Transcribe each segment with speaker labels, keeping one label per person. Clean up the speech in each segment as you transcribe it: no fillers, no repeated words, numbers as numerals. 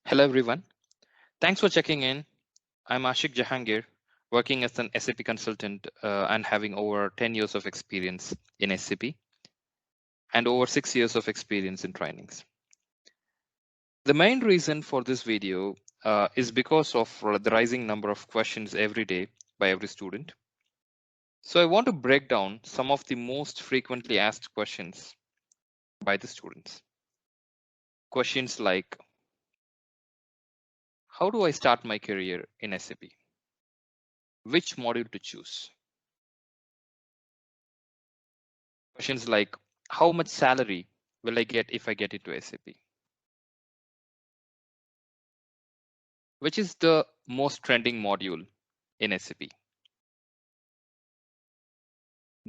Speaker 1: Hello everyone. Thanks for checking in. I'm Ashik Jahangir, working as an SAP consultant and having over 10 years of experience in SAP and over 6 years of experience in trainings. The main reason for this video is because of the rising number of questions every day by every student. So I want to break down some of the most frequently asked questions by the students. Questions like, how do I start my career in SAP? Which module to choose? Questions like, how much salary will I get if I get into SAP? Which is the most trending module in SAP?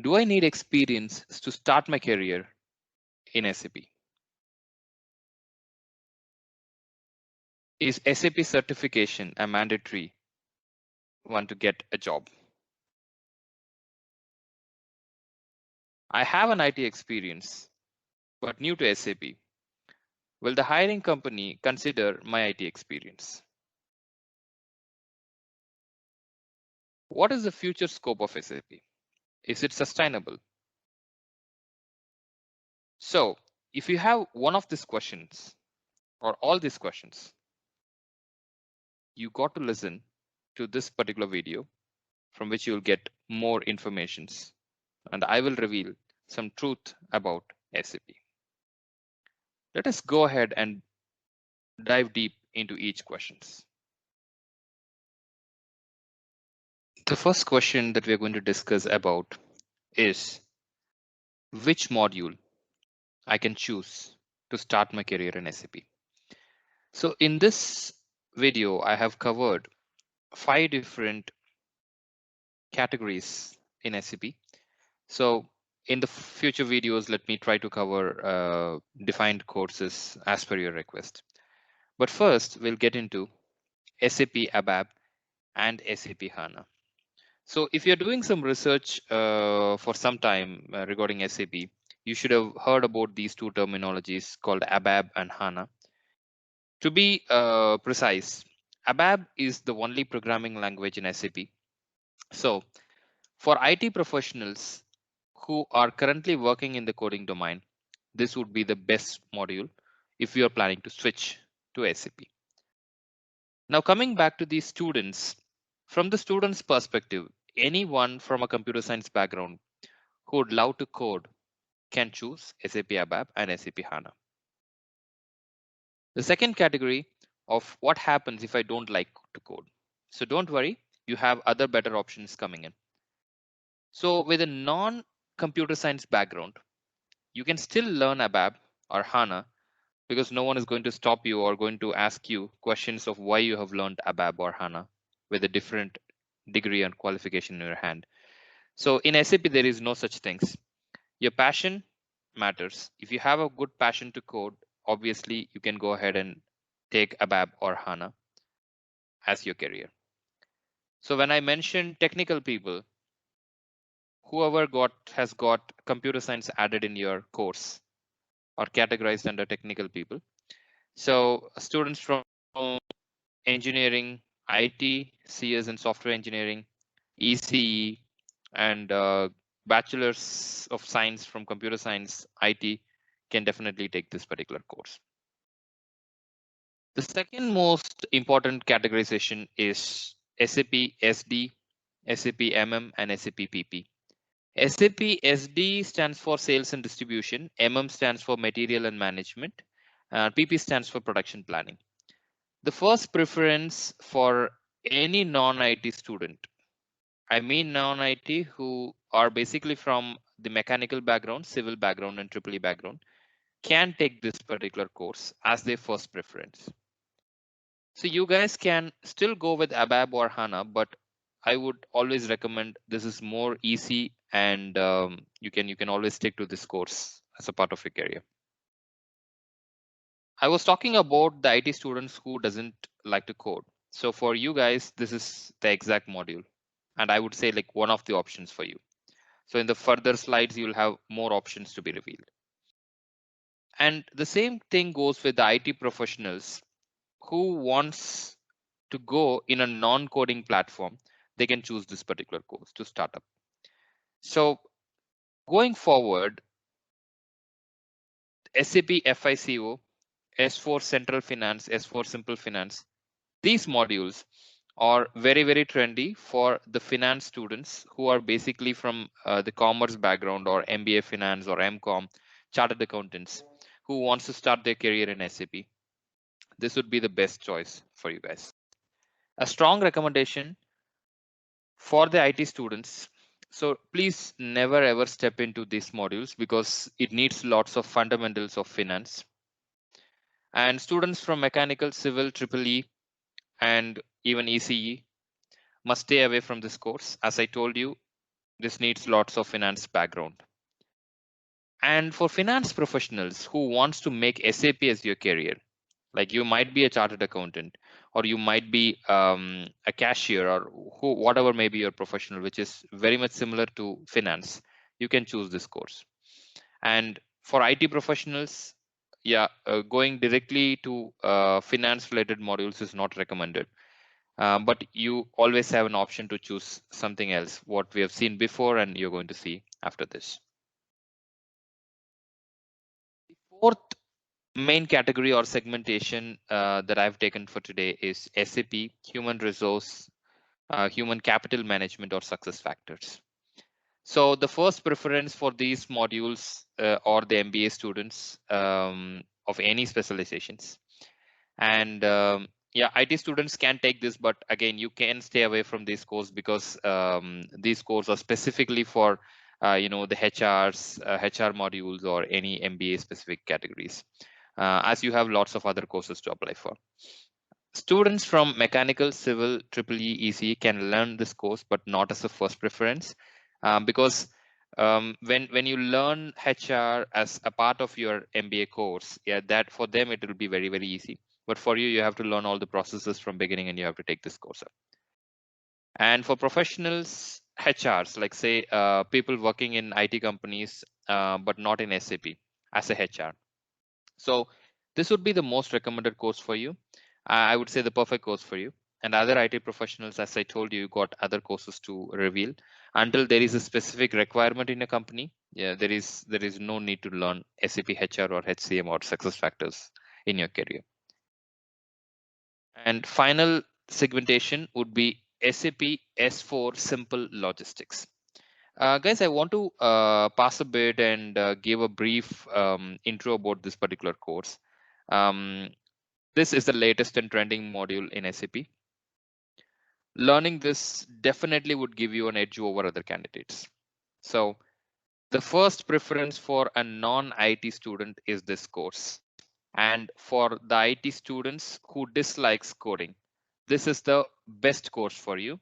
Speaker 1: Do I need experience to start my career in SAP? Is SAP certification a mandatory one to get a job? I have an IT experience, but new to SAP. Will the hiring company consider my IT experience? What is the future scope of SAP? Is it sustainable? So, if you have one of these questions or all these questions, you got to listen to this particular video from which you'll get more informations, and I will reveal some truth about SAP. Let us go ahead and dive deep into each questions. The first question that we're going to discuss about is which module I can choose to start my career in SAP. So in this video, I have covered 5 different categories in SAP. So in the future videos, let me try to cover defined courses as per your request. But first, we'll get into SAP ABAP and SAP HANA. So if you're doing some research for some time regarding SAP, you should have heard about these two terminologies called ABAP and HANA. To be precise, ABAP is the only programming language in SAP. So for IT professionals who are currently working in the coding domain, this would be the best module if you are planning to switch to SAP. Now coming back to these students, from the student's perspective, anyone from a computer science background who would love to code can choose SAP ABAP and SAP HANA. The second category of what happens if I don't like to code. So don't worry, you have other better options coming in. So with a non-computer science background, you can still learn ABAP or HANA because no one is going to stop you or going to ask you questions of why you have learned ABAP or HANA with a different degree and qualification in your hand. So in SAP, there is no such things. Your passion matters. If you have a good passion to code, obviously you can go ahead and take ABAP or HANA as your career. So when I mention technical people, whoever has got computer science added in your course or categorized under technical people. So students from engineering, IT, CS and software engineering, ECE, and bachelor's of science from computer science, IT can definitely take this particular course. The second most important categorization is SAP SD, SAP MM, and SAP PP. SAP SD stands for sales and distribution, MM stands for material and management, PP stands for production planning. The first preference for any non-IT student, I mean non-IT who are basically from the mechanical background, civil background, and EEE background, can take this particular course as their first preference. So you guys can still go with ABAP or HANA, but I would always recommend this is more easy and you can always stick to this course as a part of your career. I was talking about the IT students who doesn't like to code. So for you guys, this is the exact module. And I would say like one of the options for you. So in the further slides, you'll have more options to be revealed. And the same thing goes with the IT professionals who wants to go in a non-coding platform, they can choose this particular course to start up. So going forward, SAP FICO, S4 Central Finance, S4 Simple Finance, these modules are very, very trendy for the finance students who are basically from the commerce background or MBA finance or MCOM, chartered accountants who wants to start their career in SAP. This would be the best choice for you guys. A strong recommendation for the IT students. So please never ever step into these modules because it needs lots of fundamentals of finance. And students from mechanical, civil, triple E, and even ECE must stay away from this course. As I told you, this needs lots of finance background. And for finance professionals who wants to make SAP as your career, like you might be a chartered accountant, or you might be a cashier, or whatever may be your professional, which is very much similar to finance, you can choose this course. And for IT professionals, yeah, going directly to finance related modules is not recommended. But you always have an option to choose something else, what we have seen before and you're going to see after this. The fourth main category or segmentation that I've taken for today is SAP, human resource, human capital management, or success factors. So the first preference for these modules or the MBA students of any specializations. And yeah, IT students can take this, but again, you can stay away from this course because these courses are specifically for the HRs, HR modules, or any MBA specific categories, as you have lots of other courses to apply for. Students from mechanical, civil, triple E, ECE can learn this course, but not as a first preference, because when you learn HR as a part of your MBA course, yeah, that for them it will be very, very easy. But for you, you have to learn all the processes from beginning, and you have to take this course up. And for professionals, HRs, like say people working in IT companies, but not in SAP as a HR. So this would be the most recommended course for you. I would say the perfect course for you. And other IT professionals, as I told you, got other courses to reveal. Until there is a specific requirement in a company, yeah, there is no need to learn SAP HR or HCM or success factors in your career. And final segmentation would be SAP S4 Simple Logistics. Guys, I want to pass a bit and give a brief intro about this particular course. This is the latest and trending module in SAP. Learning this definitely would give you an edge over other candidates. So the first preference for a non-IT student is this course. And for the IT students who dislikes coding, this is the best course for you.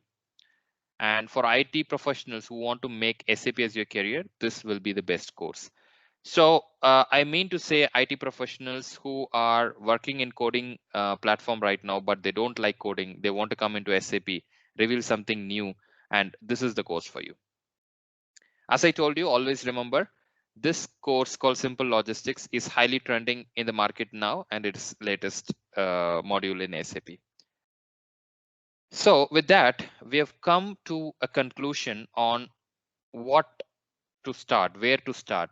Speaker 1: And for IT professionals who want to make SAP as your career, this will be the best course. So I mean to say IT professionals who are working in coding platform right now, but they don't like coding, they want to come into SAP, reveal something new, and this is the course for you. As I told you, always remember, this course called Simple Logistics is highly trending in the market now, and it's latest module in SAP. So with that, we have come to a conclusion on what to start, where to start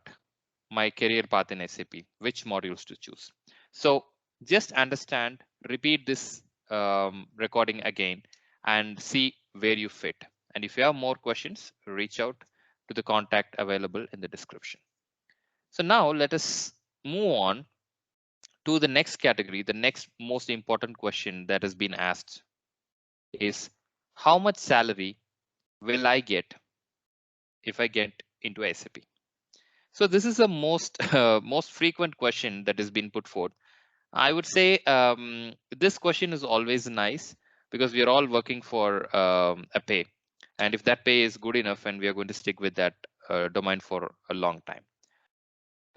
Speaker 1: my career path in SAP, which modules to choose. So just understand, repeat this recording again and see where you fit. And if you have more questions, reach out to the contact available in the description. So now let us move on to the next category. The next most important question that has been asked is, how much salary will I get if I get into SAP? So this is the most most frequent question that has been put forth. I would say this question is always nice because we are all working for a pay, and if that pay is good enough, and we are going to stick with that domain for a long time.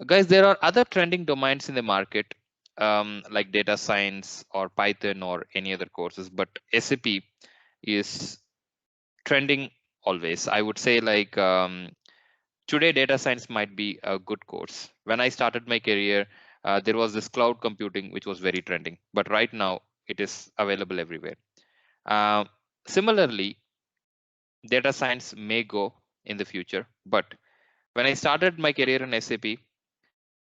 Speaker 1: Guys, there are other trending domains in the market, like data science or Python or any other courses, but SAP is trending always. I would say like today, data science might be a good course. When I started my career, there was this cloud computing, which was very trending. But right now, it is available everywhere. Similarly, data science may go in the future, but when I started my career in SAP,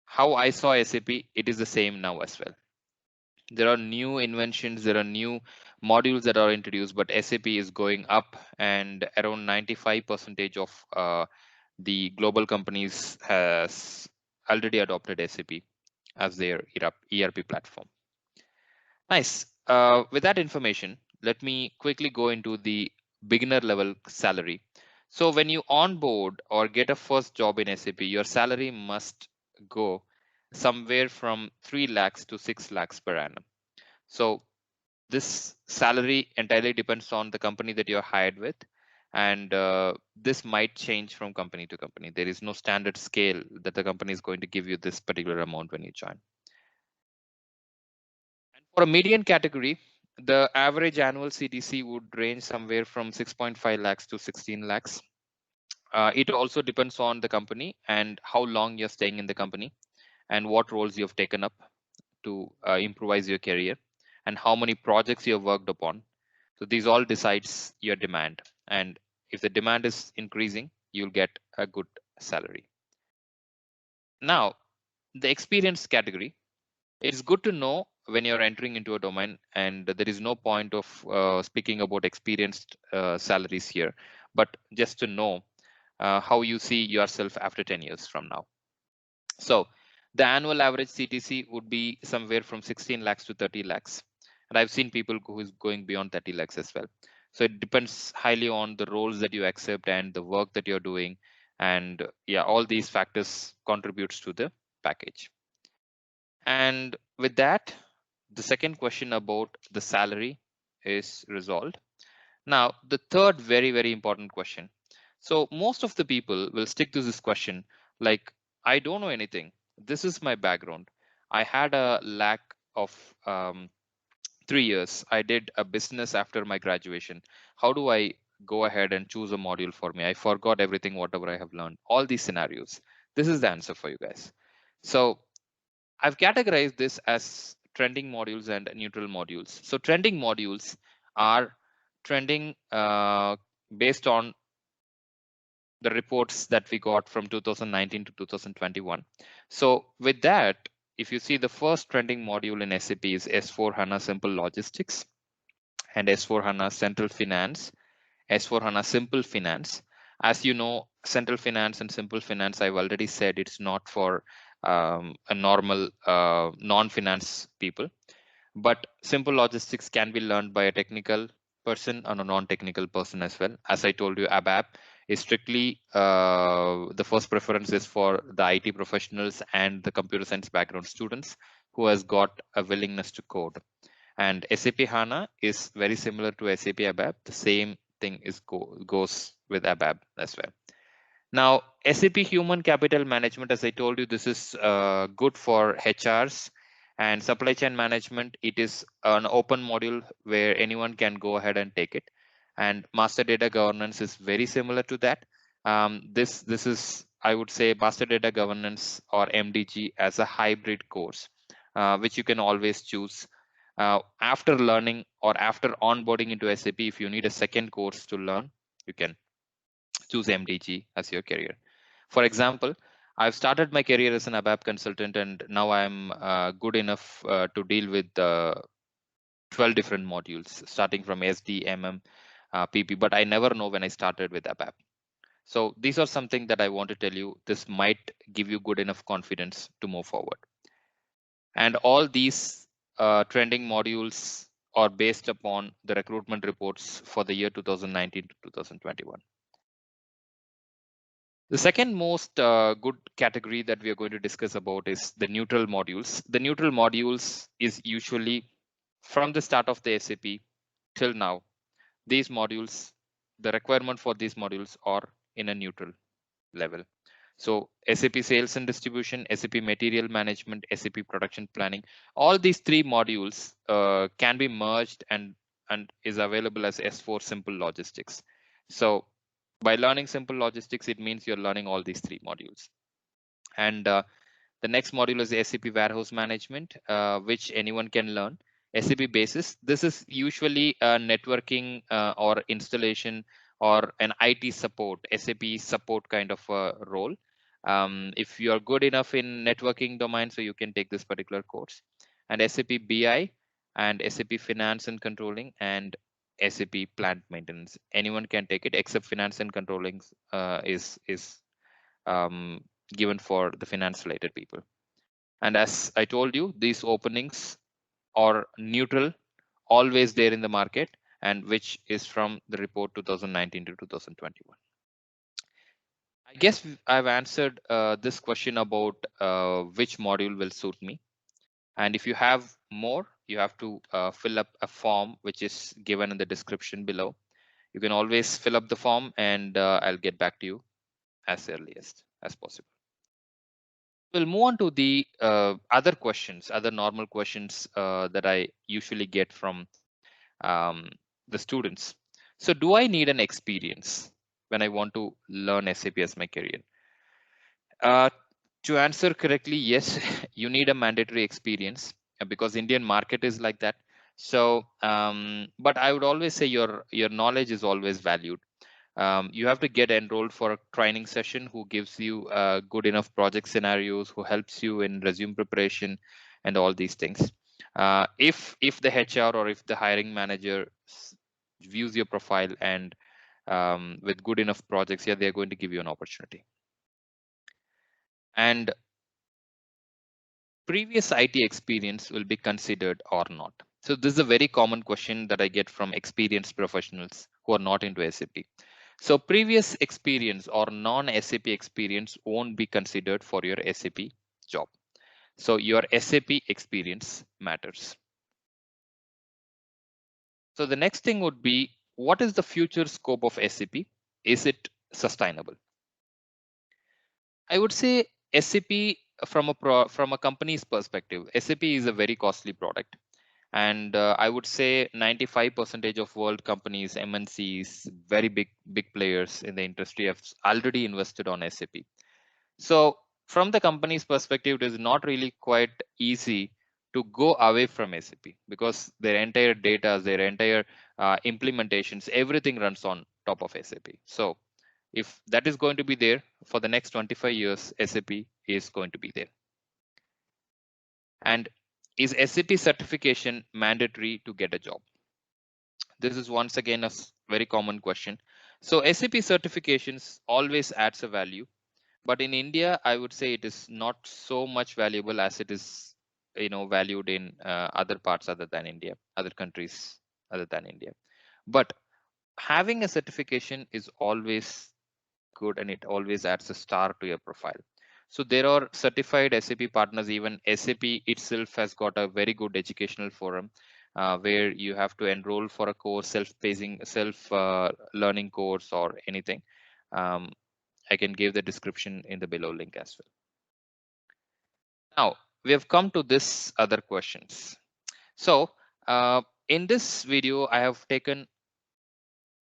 Speaker 1: how I saw SAP, it is the same now as well. There are new inventions, there are new modules that are introduced, but SAP is going up, and around 95% of the global companies has already adopted SAP as their ERP platform. Nice. With that information, let me quickly go into the beginner level salary. So when you onboard or get a first job in SAP, your salary must go somewhere from 3 lakhs to 6 lakhs per annum. So this salary entirely depends on the company that you're hired with, and this might change from company to company. There is no standard scale that the company is going to give you this particular amount when you join. And for a median category, the average annual CTC would range somewhere from 6.5 lakhs to 16 lakhs. It also depends on the company and how long you're staying in the company and what roles you've taken up to improvise your career and how many projects you've worked upon. So these all decides your demand. And if the demand is increasing, you'll get a good salary. Now, the experience category, it's good to know when you're entering into a domain, and there is no point of speaking about experienced salaries here, but just to know how you see yourself after 10 years from now. So the annual average CTC would be somewhere from 16 lakhs to 30 lakhs. And I've seen people who is going beyond 30 lakhs as well. So it depends highly on the roles that you accept and the work that you're doing. And yeah, all these factors contributes to the package. And with that, the second question about the salary is resolved. Now, the third very, very important question. So most of the people will stick to this question like, I don't know anything. This is my background. I had a lack of 3 years. I did a business after my graduation. How do I go ahead and choose a module for me? I forgot everything, whatever I have learned. All these scenarios. This is the answer for you guys. So I've categorized this as trending modules and neutral modules. So trending modules are trending based on the reports that we got from 2019 to 2021. So with that, if you see the first trending module in SAP is S4HANA Simple Logistics and S4HANA Central Finance, S4HANA Simple Finance. As you know, Central Finance and Simple Finance, I've already said it's not for a normal non-finance people, but Simple Logistics can be learned by a technical person and a non-technical person as well. As I told you, ABAP is strictly the first preference is for the IT professionals and the computer science background students who has got a willingness to code. And SAP HANA is very similar to SAP ABAP. The same thing is goes with ABAP as well. Now, SAP Human Capital Management, as I told you, this is good for HRs and supply chain management. It is an open module where anyone can go ahead and take it. And master data governance is very similar to that. This is, I would say, master data governance or MDG as a hybrid course, which you can always choose. After learning or after onboarding into SAP, if you need a second course to learn, you can choose MDG as your career. For example, I've started my career as an ABAP consultant, and now I'm good enough to deal with 12 different modules, starting from SD, MM, PP, but I never know when I started with ABAP. So these are something that I want to tell you. This might give you good enough confidence to move forward. And all these trending modules are based upon the recruitment reports for the year 2019 to 2021. The second most good category that we are going to discuss about is the neutral modules. The neutral modules is usually from the start of the SAP till now. These modules, the requirement for these modules are in a neutral level. So SAP sales and distribution, SAP material management, SAP production planning, all these three modules can be merged and is available as S4 Simple Logistics. So by learning Simple Logistics, it means you're learning all these three modules. And the next module is SAP Warehouse Management, which anyone can learn. SAP basis. This is usually a networking or installation or an IT support, SAP support kind of a role. If you are good enough in networking domain, so you can take this particular course. And SAP BI and SAP Finance and Controlling and SAP Plant Maintenance. Anyone can take it except Finance and Controlling is given for the finance related people. And as I told you, these openings are neutral, always there in the market, and which is from the report 2019 to 2021. I guess I've answered this question about which module will suit me. And if you have more, you have to fill up a form which is given in the description below. You can always fill up the form and I'll get back to you as earliest as possible. We'll move on to the other questions, other normal questions that I usually get from the students. So do I need an experience when I want to learn SAP as my career? To answer correctly, yes, you need a mandatory experience because Indian market is like that. So, but I would always say your knowledge is always valued. You have to get enrolled for a training session who gives you good enough project scenarios, who helps you in resume preparation and all these things. If the HR or if the hiring manager views your profile and with good enough projects, yeah, they're going to give you an opportunity. And previous IT experience will be considered or not. So this is a very common question that I get from experienced professionals who are not into SAP. So previous experience or non-SAP experience won't be considered for your SAP job. So your SAP experience matters. So the next thing would be, what is the future scope of SAP? Is it sustainable? I would say SAP from a company's perspective, SAP is a very costly product. And I would say 95% of world companies, MNCs, very big players in the industry have already invested on SAP. So from the company's perspective, it is not really quite easy to go away from SAP because their entire data, their entire implementations, everything runs on top of SAP. So if that is going to be there for the next 25 years, SAP is going to be there. And is SAP certification mandatory to get a job? This is once again a very common question. So SAP certifications always adds a value, but in India, I would say it is not so much valuable as it is, valued in other parts other than India, other countries other than India. But having a certification is always good and it always adds a star to your profile. So there are certified SAP partners, even SAP itself has got a very good educational forum where you have to enroll for a course, self-pacing, self-learning course or anything. I can give the description in the below link as well. Now, we have come to this other questions. So in this video, I have taken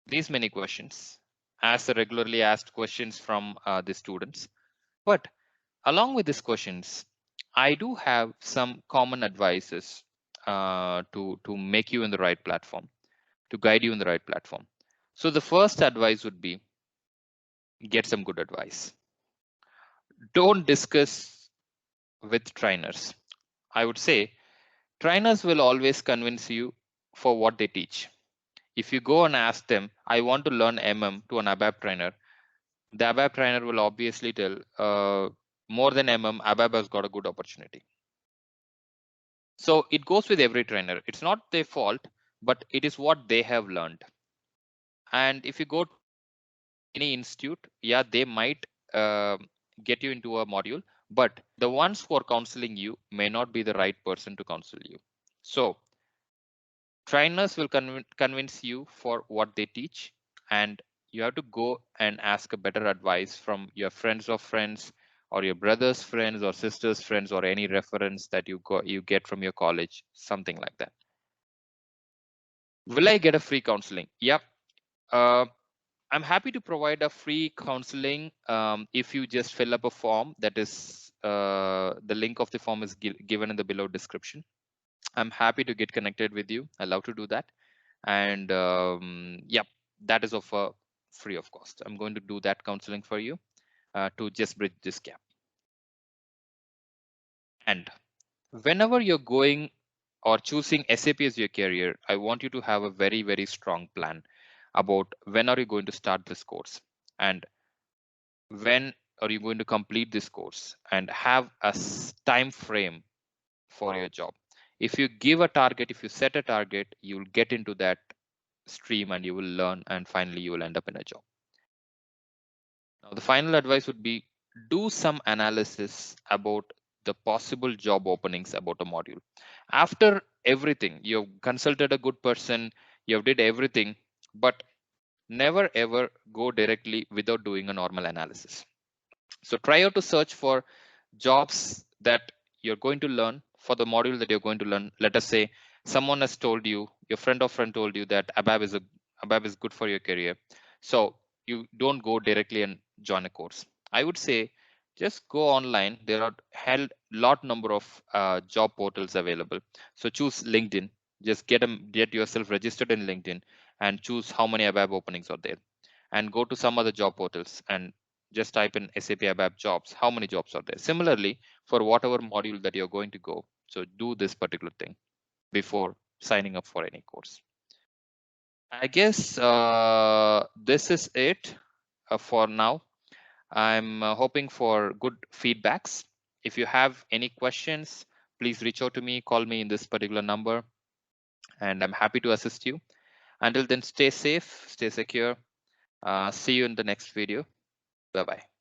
Speaker 1: these many questions as the regularly asked questions from the students. But along with these questions, I do have some common advices to make you in the right platform, to guide you in the right platform. So the first advice would be get some good advice. Don't discuss with trainers. I would say trainers will always convince you for what they teach. If you go and ask them, I want to learn to an ABAP trainer, the ABAP trainer will obviously tell more than ABAP has got a good opportunity. So it goes with every trainer. It's not their fault, but it is what they have learned. And if you go to any institute, yeah, they might get you into a module, but the ones who are counseling you may not be the right person to counsel you. So trainers will convince you for what they teach, and you have to go and ask a better advice from your friends of friends or your brother's friends or sister's friends or any reference that you get from your college, something like that. Will I get a free counseling? Yep. I'm happy to provide a free counseling if you just fill up a form that is the link of the form is given in the below description. I'm happy to get connected with you. I love to do that. And yep, that is of free of cost. I'm going to do that counseling for you to just bridge this gap. And whenever you're going or choosing SAP as your career, I want you to have a very, very strong plan about when are you going to start this course and when are you going to complete this course, and have a time frame for your job. If you give a target, if you set a target, you'll get into that stream and you will learn, and finally you will end up in a job. Now, the final advice would be do some analysis about the possible job openings about a module. After everything, you've consulted a good person, you've did everything, but never ever go directly without doing a normal analysis. So try out to search for jobs that you're going to learn for the module that you're going to learn. Let us say someone has told you, your friend or friend told you that ABAP is good for your career. So you don't go directly and join a course. I would say just go online. There are held lot number of job portals available. So choose LinkedIn. Just get yourself registered in LinkedIn and choose how many ABAP openings are there, and go to some other job portals and just type in SAP ABAP jobs, how many jobs are there. Similarly, for whatever module that you're going to go, so do this particular thing before signing up for any course. I guess this is it for now. I'm hoping for good feedbacks. If you have any questions, please reach out to me, call me in this particular number, and I'm happy to assist you. Until then, stay safe, stay secure. See you in the next video. Bye-bye.